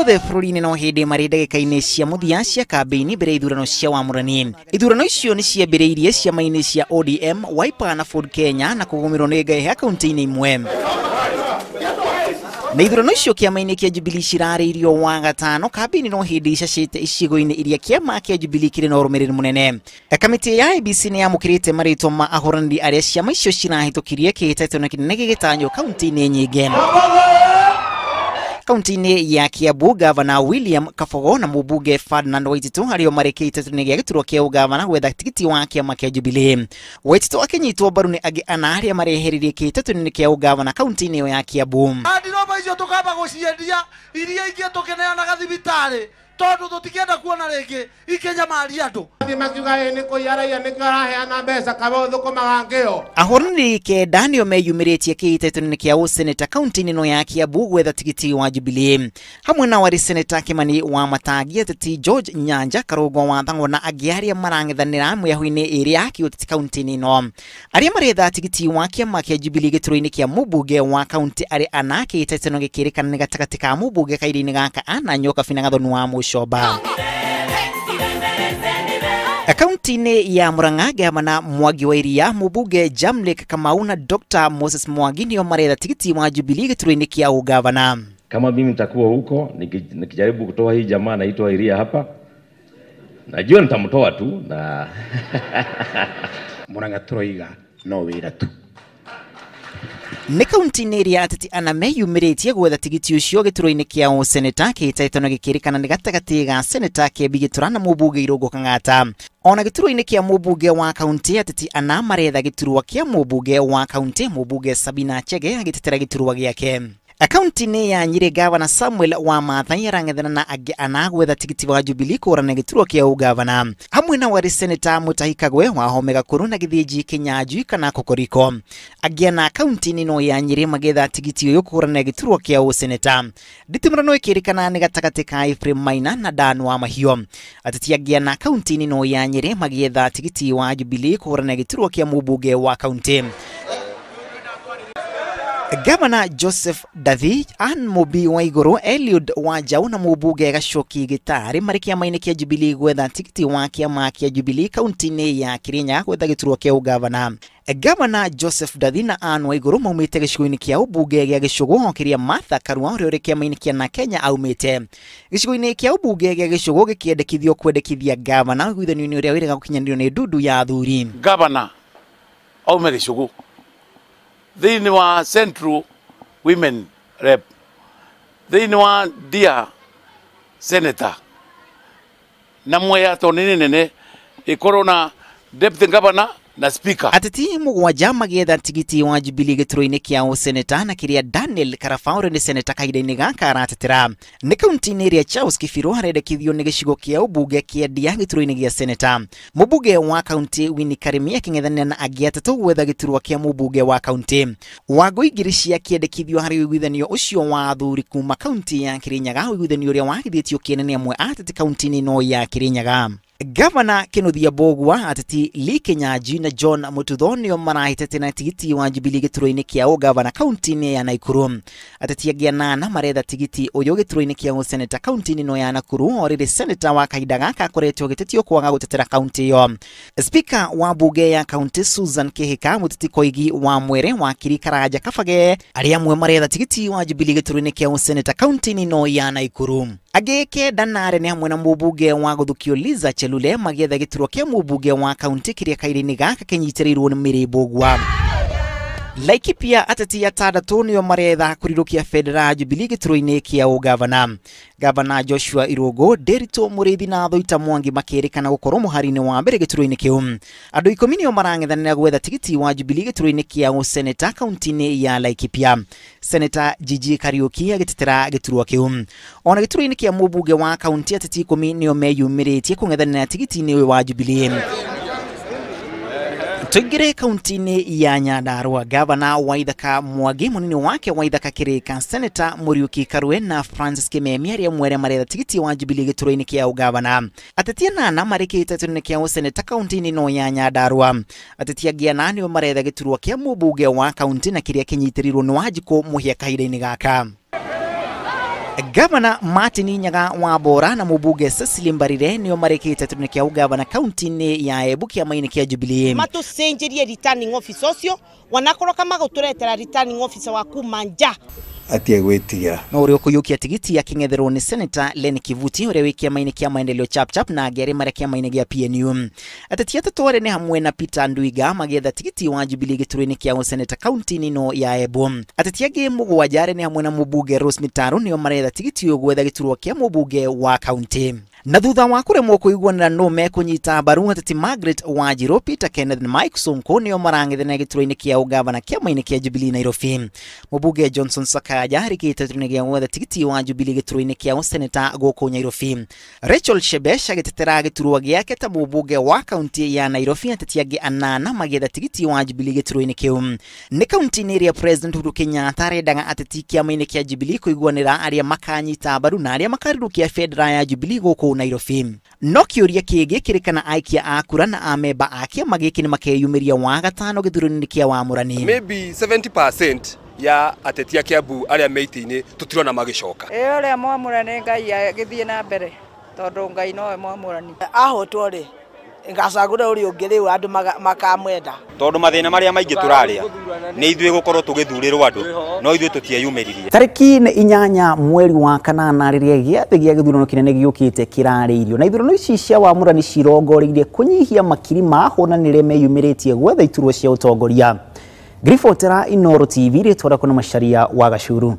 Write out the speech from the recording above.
othe bũrũri-inĩ no hĩndĩ marĩ ndagĩka-inĩ cia mũthia cia kambĩini mbere ithurano cia wamũrani. Ithurano icio nĩ ciambĩrĩirie ciama-inĩ cia ODM, Wiper na Ford Kenya na kũgũmĩrwo nĩ ngahĩha kaunti-inĩ imwe. Na ithurano icio kĩama-inĩ kĩa Jubilee cirarĩirio wa gatano, kambĩini no hĩndĩ icacĩte icigo-inĩ iria kĩama kĩa Jubilee kĩrĩ na ũrũmĩrĩri mũnene. Kamĩtĩ ya IEBC nĩ yamũkĩrĩte marĩtwa ma ahũranĩri arĩa ciama icio cirahĩtũkirie kĩhĩtahĩtano kĩnene gĩgĩtanywo kaunti-inĩ nyingĩ. Kaunti-inĩ ya Kiambu, Gavana William Kabogo na mũmbunge Ferdinand Waititu arĩo marĩ kĩhĩtahĩtano gĩa gĩturwa kĩa ũgavana gwetha tigiti wa kĩama kĩa Jubilee. Waititu akĩnyitwo mbaru nĩ angĩ ana arĩa mareheririe kĩhĩtahĩtano kĩa ũgavana kaunti-inĩ ĩyo ya Kiambu. Icio tukamba guciendia iria ingĩ tukineanaga thibitarĩ tondu tutikenda kuona rĩngĩ ikenya mari andu makiuga nĩ kũiyaraia nĩ karaheana mbeca kabo thukumaga ngĩo. Ahũranĩri kenda nĩo meyumĩrĩtie kĩhĩtahĩtano kĩa ũseneta kaunti-inĩ ĩno ya Kiambu gwetha tigiti wa Jubilee. Hamwe na warĩ seneta Kimani wa Matangi, ateti George Nyanja, Karũng'o wa Thang'o na angĩ arĩa marang'ethanĩra mĩahu-inĩ ĩrĩa ya kĩũteti kaunti-inĩ ĩno. Arĩa maretha tigiti wa kĩama kĩa Jubilee gĩturwa-inĩ kĩa mũmbunge wa kaunti arĩ ana, kĩhĩtahĩtano gĩkĩrĩkana nĩ gatagatĩ ka mũmbunge kairĩ-inĩ gaka Anna Nyoka Bina Gathoni wa Mũcoba. Kaunti-inĩ ya Murang'a, Gavana Mwangi wa Iria, mũmbunge Jamlek Kamau na Dr. Moses Mwangi nĩo maretha tigiti wa Jubilee gĩturwa-inĩ kĩa ũgavana. Kama mimi nitakuwa huko nikijaribu kutoa hii jamaa anaitwa Iria hapa, najua nitamtoa tu na Murang'a turoiga no wĩra tu. Nĩ kaunti-inĩ ĩrĩa ateti ana meyumĩrĩtie gwetha tigiti ũcio gĩturwa-inĩ kĩa ũseneta, kĩhĩtahĩtano gĩkĩrĩkana nĩ gatagatĩ ga seneta Kĩambi Gĩtura na mũmbunge Irũngũ Kang'ata. Ona gĩturwa-inĩ kĩa mũmbunge wa kaunti, ateti ana maretha gĩturwa kĩa mũmbunge wa kaunti, mũmbunge Sabina Chege agĩtetera gĩturwa gĩake. Kaunti-inĩ ya Nyĩrĩ, Gavana Samuel wa Maathai arang'ethana na angĩ ana gwetha tigiti wa Jubilee kũrana gĩturwa kĩa ũgavana. Hamwe na warĩ seneta Mutahi Kagwe wa Home Gakũrũ na Gĩthĩnji Kĩnyanjui kana Kokoriko. Angĩ ana kaunti-inĩ ĩno ya Nyĩrĩ magetha tigiti ũyũ kũrana gĩturwa kĩa ũseneta. Nditimũrano ĩkĩrĩkana nĩ gatagatĩ ka Ephraim Maina na Dan wa Mahiũ. Ateti angĩ ana kaunti-inĩ ĩno ya Nyĩrĩ magetha tigiti wa Jubilee kũrana gĩturwa kĩa mũmbunge wa kaunti. Gavana Joseph Dathi, Ann Mobi wa Igũrũ, Eliud Wanjaũ na mũmbunge Gachoki Gĩtarĩ marĩ kĩama-inĩ kĩa Jubilee gwetha tigiti wa kĩama kĩa Jubilee kaunti-inĩ ya Kirinyaga gwetha gĩturwa kĩa ũgavana. Gavana Joseph Dathi na Ann wa Igũrũ maumĩte gĩcigo-inĩ kĩa ũmbunge gĩa Gĩcũgũ kĩrĩa Martha Karua ũrĩa ũrĩ kĩama-inĩ kĩa na Kenya aumĩte. Gĩcigo-inĩ kĩa ũmbunge gĩa Gĩcũgũ gĩkĩendekithio kwendekithia gavana ũiguithanio-inĩ ũrĩa wĩrĩga gũkinyanĩrio nĩ ndundu ya athuri. Gavana aume Gĩcũgũ thĩinĩ wa Central Women Rep, thĩinĩ wa Dear Senator na mweyato nene ikorwo na Deputy Governor na Speaker. Ateti mũgwanja magetha tigiti wa Jubilee gĩturwa-inĩ kĩa ũseneta na kĩrĩa Daniel Karabaũ nĩ seneta kahinda-inĩ gaka aratetera. Nĩ kaunti-inĩ ĩrĩa Charles Kibirũ arendekithio nĩ gĩcigo kĩa ũmbunge kĩa Ndia gĩturwa-inĩ gĩa seneta. Mũmbunge wa kaunti Winnie Karimi akĩng'ethanĩra na angĩ atatũ gwetha gĩturwa kĩa mũmbunge wa kaunti. Wangũi Ngiricia akĩendekithio harĩ ũiguithanio ũcio wa athuri kuma kaunti ya Kirinyaga, ũiguithanio ũrĩa wagithĩtio kĩnene amwe ateti kaunti-inĩ ĩno ya Kirinyaga. Gavana Kĩnũthia Mbũgua, ateti Lee Kĩnyanjui na John Mũtutho nĩo marahĩtete na tigiti wa Jubilee gĩturwa-inĩ kĩa ũgavana kaunti-inĩ ya Naikuru. Ateti angĩ anana maretha tigiti ũyũ gĩturwa-inĩ kĩa ũseneta kaunti-inĩ ĩno ya Nakuru, o rĩrĩ seneta wa kahinda gaka akoretwo gĩtetio kwaga gũtetera kaunti ĩyo. Speaker wa mbunge ya kaunti Susan Kĩhĩka, mũteti Koigi wa Mwere, wakiri Karanja Kabage, arĩa amwe maretha tigiti wa Jubilee gĩturwa-inĩ kĩa ũseneta kaunti-inĩ ĩno ya Naikuru. Angĩ kenda nare nĩ hamwe na mũmbunge wa Gũthukio Liza Chelule magetha gĩturwa kĩa mũmbunge wa kaunti kĩrĩa kairĩ-inĩ gaka kĩnyitĩrĩirwo nĩ Mary Mbũgua. Laikipia, ateti atandatũ nĩo maretha kũrirũkia bendera Jubilee gĩturwa-inĩ kĩa ũgavana. Gavana Joshua Irũngũ, Nderitu Mũrĩithi na Thoita Mwangi makĩrĩkana gũkorwo mũhari-inĩ wa mbere gĩturwa-inĩ kĩu. Andũ 10 nĩo marang'ethanĩra gwetha tigiti wa Jubilee gĩturwa-inĩ kĩa ũseneta kaunti-inĩ ya Laikipia. Seneta Gigi Kariuki agĩtetera gĩturwa kĩu. Ona gĩturwa-inĩ kĩa mũmbunge wa kaunti, ateti 10 nĩo meyumĩrĩtie kũng'ethanĩra tigiti-inĩ ũyũ wa Jubilee. Tũingĩre kaunti-inĩ ya Nyandarua, Gavana Waithaka Mwangi, mũnini wake Waithaka Kĩrĩka, seneta Mũriũki Karwe na Francis Kĩmemi arĩa mwere maretha tigiti wa Jubilee gĩturwa-inĩ kĩa ũgavana. Ateti anana marĩ kĩhĩtahĩtano kĩa ũseneta kaunti-inĩ ĩno ya Nyandarua. Ateti angĩ ana nĩo maretha gĩturwa kĩa mũmbunge wa kaunti na kĩrĩa kĩnyitĩrĩirwo nĩ Wanjikũ Mũhia kahinda-inĩ gaka. Gavana Martin Nyaga wa Bora na Mubunge Cecily Mbarire nio marekete tunekia ugavana kaunti-ini ya Embu kiama-ini kia Jubilee. Matucenjerie returning officer ucio wanakoroka maguturetera returning officer wa kuma nja atia gwitiga no uri ukuyukia tigiti ya kingetherwo ni Senator Len Kivuti uri wikia maini kia maendeleo chap na gere mara kia maini gia PNU. Ateti atatu ni hamwe na Peter Nduiga magetha tigiti wa Jubilee gituro-ini kia Senator kaunti-ini no ya Embu. Ateti age mugwanja ni hamwe na Mubunge Rose Mitaru nio maretha tigiti yo gwetha gituro kia Mubunge wa kaunti. Na thutha wa kuremwo kuiguanira no mekunyita mbaru ateti Margaret Wanjiru, Peter Kenneth na Mike Sonko nio marangethana gituro-ini kia ugavana kiama-ini kia Jubilee Nairobi. Mubunge Johnson Sakaja rikite tunegia gwetha tigiti wa Jubilee gituro-ini kia Senator goko Nairobi. Rachel Shebesh agitetera gituro giake ta mubunge wa kaunti ya Nairobi ateti age anana magetha tigiti wa Jubilee gituro-ini kiu. Ni kaunti-ini ria President Uhuru Kenyatta arendaga ateti kiama-ini kia Jubilee kuiguanira aria makanyita mbaru na aria makarirukia federal ya Jubilee goko Nairobi. No kiuria kiege kirikana aikia akura na ameba akia magiki ni makeyumiria wa gatano githurani kia wa Murani. Maybe 70% ya ateti kia Kiambu aria meiti-ini tutirona magicoka. Ria Mwamurani Ngai agithie na mbere tondu Ngai nowe Mwamurani. ahotwo ri ngacagura uri ungi riu andu makamwenda tondu mathina maria maingi turaria ni ithue gukorwo tugithurirwo andu no ithue tutieyumiririe. Tariki ni 8 mweri wa kanana riria giathi gia githurano kinene giukite kirariirio na ithurano ici cia wa Murani cirongoreirie kunyihia makiri ma honanire meyumiritie gwetha iturwa cia utongoria. Grifotera Inoro TV ritwara kuna Macharia wa Gachuru.